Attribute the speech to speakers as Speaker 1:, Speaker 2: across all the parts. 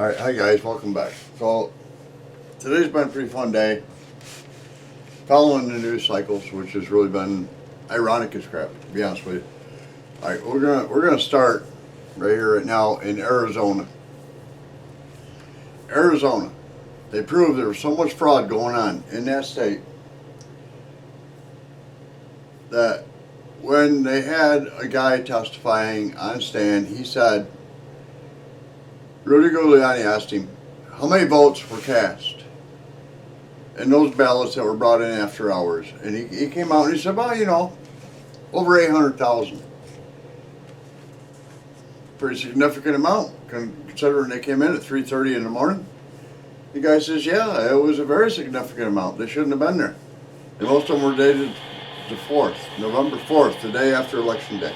Speaker 1: Alright, hi guys, welcome back. So, today's been a pretty fun day. Following the news cycles, which has really been ironic as crap, to be honest with you. Alright, we're gonna start right here right now in Arizona. Arizona. They proved there was so much fraud going on in that state that when they had a guy testifying on stand, he said, Rudy Giuliani asked him, how many votes were cast in those ballots that were brought in after hours? And he came out and he said, well, over 800,000. Pretty significant amount, considering they came in at 3:30 in the morning. The guy says, yeah, it was a very significant amount. They shouldn't have been there. And most of them were dated the 4th, November 4th, the day after Election Day.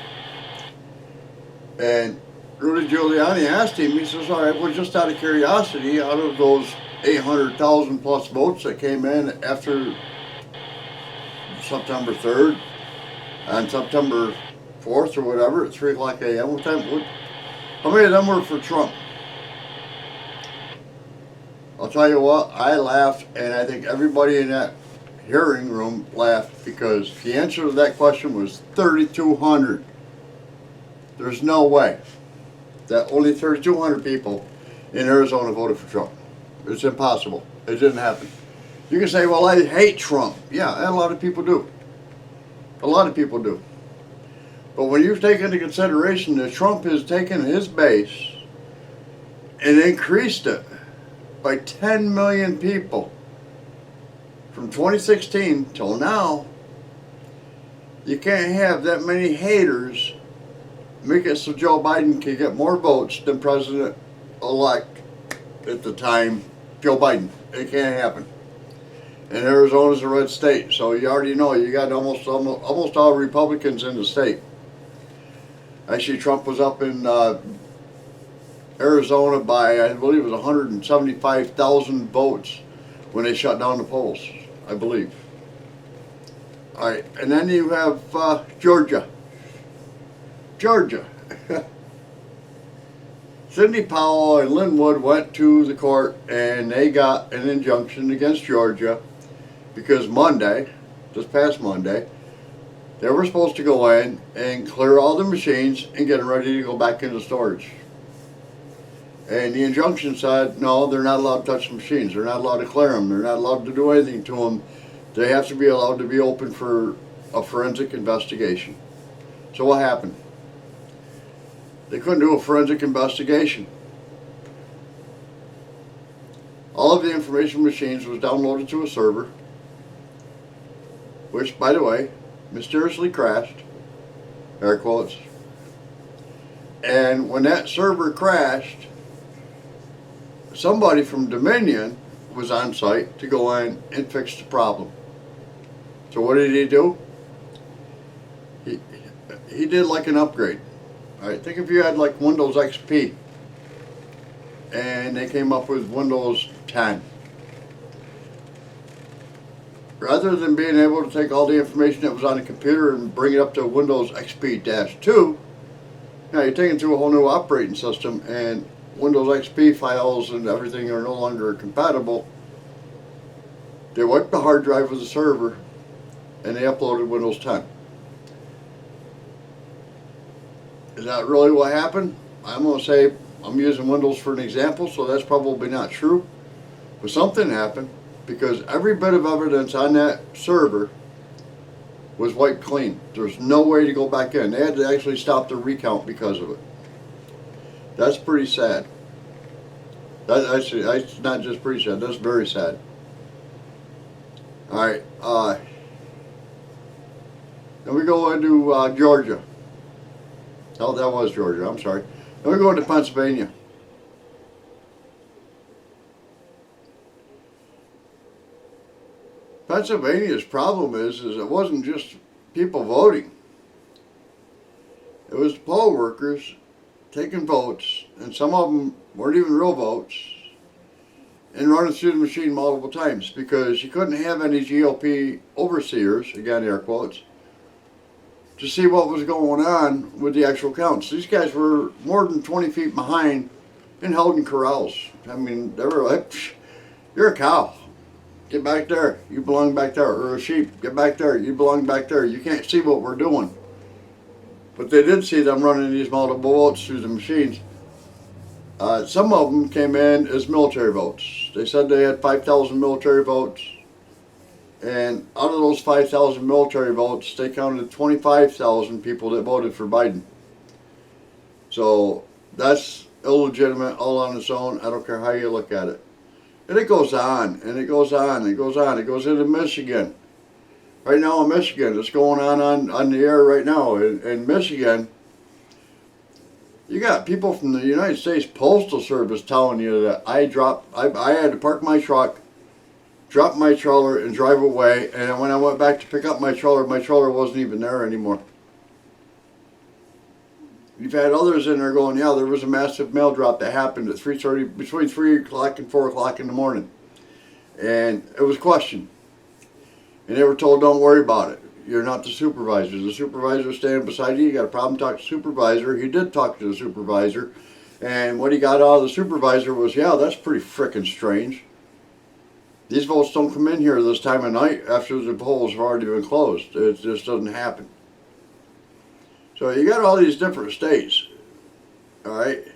Speaker 1: And Rudy Giuliani asked him, he says, all right, well, just out of curiosity, out of those 800,000 plus votes that came in after September 3rd, on September 4th or whatever, at 3 o'clock a.m., how many of them were for Trump? I'll tell you what, I laughed, and I think everybody in that hearing room laughed, because the answer to that question was 3,200. There's no way that only 3,200 people in Arizona voted for Trump. It's impossible. It didn't happen. You can say, well, I hate Trump. Yeah, a lot of people do. A lot of people do. But when you take into consideration that Trump has taken his base and increased it by 10 million people from 2016 till now, you can't have that many haters make it so Joe Biden can get more votes than President-elect at the time, Joe Biden. It can't happen. And Arizona's a red state, so you already know you got almost all Republicans in the state. Actually, Trump was up in Arizona by, I believe it was 175,000 votes when they shut down the polls, I believe. All right, and then you have Georgia. Sidney Powell and Linwood went to the court and they got an injunction against Georgia because Monday, this past Monday, they were supposed to go in and clear all the machines and get them ready to go back into storage. And the injunction said, no, they're not allowed to touch the machines. They're not allowed to clear them. They're not allowed to do anything to them. They have to be allowed to be open for a forensic investigation. So what happened? They couldn't do a forensic investigation. All of the information machines was downloaded to a server, which, by the way, mysteriously crashed, air quotes. And when that server crashed, somebody from Dominion was on site to go in and fix the problem. So what did he do? He did like an upgrade. All right, think if you had like Windows XP and they came up with Windows 10. Rather than being able to take all the information that was on the computer and bring it up to Windows XP-2, now you're taking through a whole new operating system, and Windows XP files and everything are no longer compatible. They wiped the hard drive of the server and they uploaded Windows 10. Is that really what happened? I'm going to say, I'm using Windows for an example, so that's probably not true. But something happened, because every bit of evidence on that server was wiped clean. There's no way to go back in. They had to actually stop the recount because of it. That's pretty sad. That's not just pretty sad, that's very sad. Alright, then we go into Georgia. Oh, that was Georgia, I'm sorry. Then we go into Pennsylvania. Pennsylvania's problem is it wasn't just people voting. It was poll workers taking votes, and some of them weren't even real votes, and running through the machine multiple times, because you couldn't have any GOP overseers, again air quotes, to see what was going on with the actual counts. These guys were more than 20 feet behind and held in corrals. I mean, they were like, "Psh, you're a cow. Get back there. You belong back there." Or a sheep. Get back there. You belong back there. You can't see what we're doing. But they did see them running these multiple votes through the machines. Some of them came in as military votes. They said they had 5,000 military votes. And out of those 5,000 military votes, they counted 25,000 people that voted for Biden. So that's illegitimate all on its own. I don't care how you look at it. And it goes on, and it goes on, and it goes on. It goes into Michigan. Right now in Michigan, it's going on the air right now. In Michigan, you got people from the United States Postal Service telling you that I had to park my truck, drop my trailer, and drive away. And when I went back to pick up my trailer wasn't even there anymore. You've had others in there going, yeah, there was a massive mail drop that happened at 3:30, between 3 o'clock and 4 o'clock in the morning. And it was questioned. And they were told, don't worry about it. You're not the supervisor. The supervisor is standing beside you. You got a problem, talk to the supervisor. He did talk to the supervisor. And what he got out of the supervisor was, yeah, that's pretty frickin' strange. These votes don't come in here this time of night after the polls have already been closed. It just doesn't happen. So you got all these different states, all right?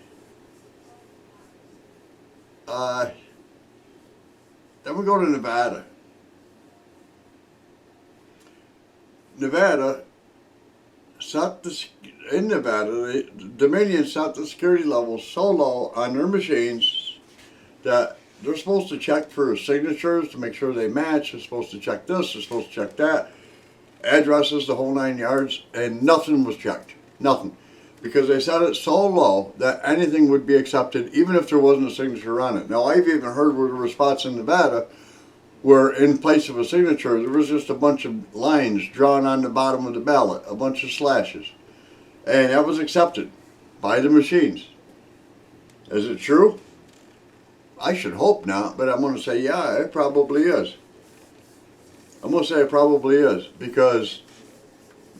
Speaker 1: Then we go to Nevada. In Nevada, Dominion set the security levels so low on their machines that they're supposed to check for signatures to make sure they match. They're supposed to check this, they're supposed to check that. Addresses, the whole 9 yards, and nothing was checked. Nothing. Because they set it so low that anything would be accepted, even if there wasn't a signature on it. Now, I've even heard where there were spots in Nevada where in place of a signature, there was just a bunch of lines drawn on the bottom of the ballot, a bunch of slashes. And that was accepted by the machines. Is it true? I should hope not, but I'm going to say, yeah, it probably is. I'm going to say it probably is, because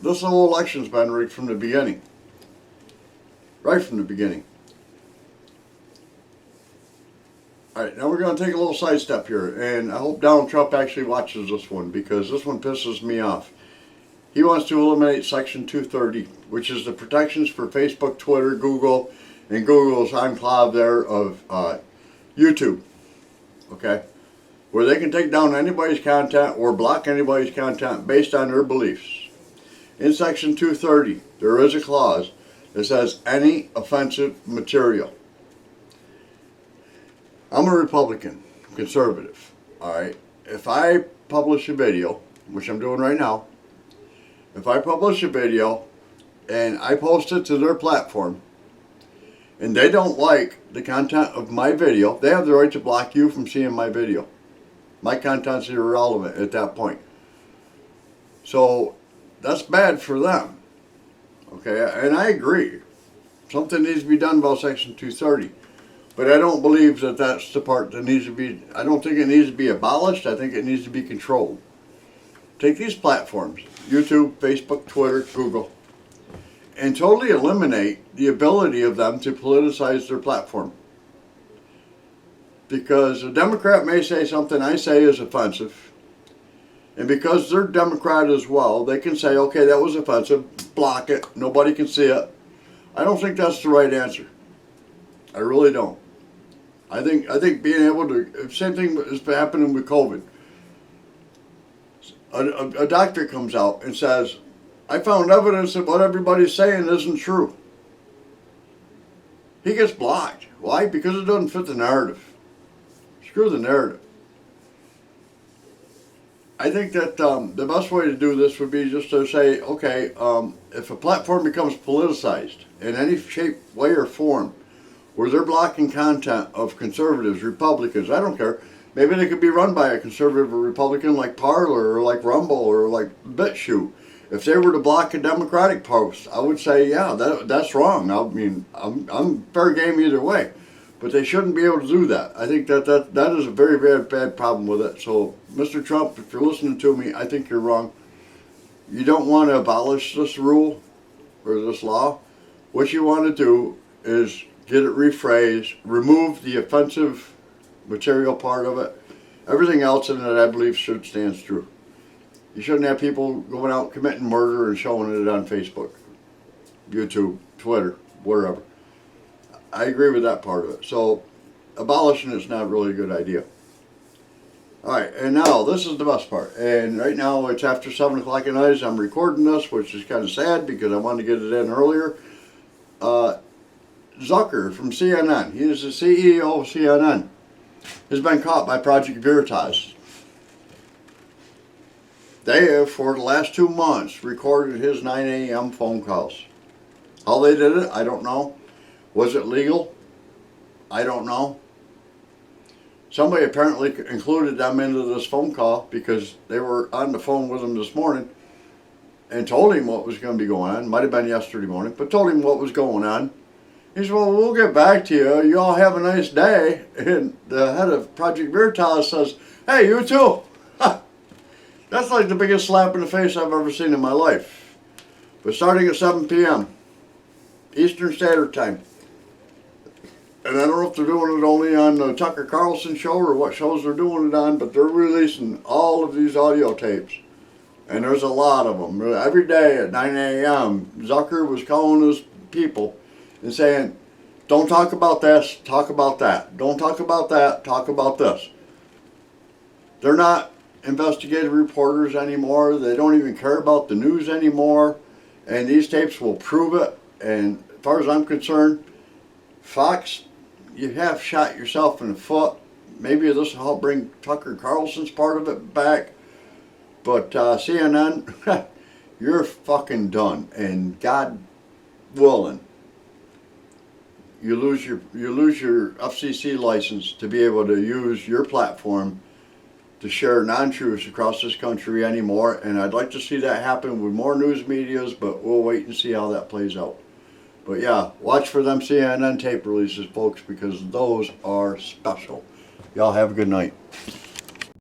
Speaker 1: this whole election's been rigged from the beginning. Right from the beginning. Alright, now we're going to take a little sidestep here, and I hope Donald Trump actually watches this one, because this one pisses me off. He wants to eliminate Section 230, which is the protections for Facebook, Twitter, Google, and Google's enclave there of YouTube. Okay? Where they can take down anybody's content or block anybody's content based on their beliefs. In Section 230, there is a clause that says any offensive material. I'm a Republican, conservative, alright? If I publish a video, which I'm doing right now, if I publish a video and I post it to their platform, and they don't like the content of my video, they have the right to block you from seeing my video. My content's irrelevant at that point. So that's bad for them. Okay, and I agree. Something needs to be done about Section 230. But I don't believe that that's the part that needs to be, I don't think it needs to be abolished. I think it needs to be controlled. Take these platforms, YouTube, Facebook, Twitter, Google, and totally eliminate the ability of them to politicize their platform. Because a Democrat may say something I say is offensive, and because they're Democrat as well, they can say, okay, that was offensive, block it, nobody can see it. I don't think that's the right answer. I really don't. I think being able to, same thing is happening with COVID. A doctor comes out and says, I found evidence that what everybody's saying isn't true. He gets blocked. Why? Because it doesn't fit the narrative. Screw the narrative. I think that the best way to do this would be just to say, okay, if a platform becomes politicized in any shape, way, or form, where they're blocking content of conservatives, Republicans, I don't care. Maybe they could be run by a conservative or Republican like Parler or like Rumble or like BitChute. If they were to block a Democratic post, I would say, yeah, that's wrong. I mean, I'm fair game either way. But they shouldn't be able to do that. I think that is a very, very bad problem with it. So, Mr. Trump, if you're listening to me, I think you're wrong. You don't want to abolish this rule or this law. What you want to do is get it rephrased, remove the offensive material part of it. Everything else in it, I believe, should stand true. You shouldn't have people going out committing murder and showing it on Facebook, YouTube, Twitter, wherever. I agree with that part of it. So abolishing it's not really a good idea. Alright, and now this is the best part. And right now it's after 7 o'clock at night as I'm recording this, which is kind of sad because I wanted to get it in earlier. Zucker from CNN, he is the CEO of CNN, has been caught by Project Veritas. They have, for the last 2 months, recorded his 9 a.m. phone calls. How they did it, I don't know. Was it legal? I don't know. Somebody apparently included them into this phone call because they were on the phone with him this morning and told him what was going to be going on. Might have been yesterday morning, but told him what was going on. He said, well, we'll get back to you. You all have a nice day. And the head of Project Veritas says, hey, you too. That's like the biggest slap in the face I've ever seen in my life. But starting at 7 p.m. Eastern Standard Time. And I don't know if they're doing it only on the Tucker Carlson show or what shows they're doing it on, but they're releasing all of these audio tapes. And there's a lot of them. Every day at 9 a.m., Zucker was calling his people and saying, don't talk about this, talk about that. Don't talk about that, talk about this. They're not investigative reporters anymore. They don't even care about the news anymore. And these tapes will prove it. And as far as I'm concerned, Fox, you have shot yourself in the foot. Maybe this will help bring Tucker Carlson's part of it back. But CNN, you're fucking done. And God willing, you lose your FCC license to be able to use your platform to share non-truths across this country anymore. And I'd like to see that happen with more news medias, but we'll wait and see how that plays out. But yeah, watch for them CNN tape releases, folks, because those are special. Y'all have a good night.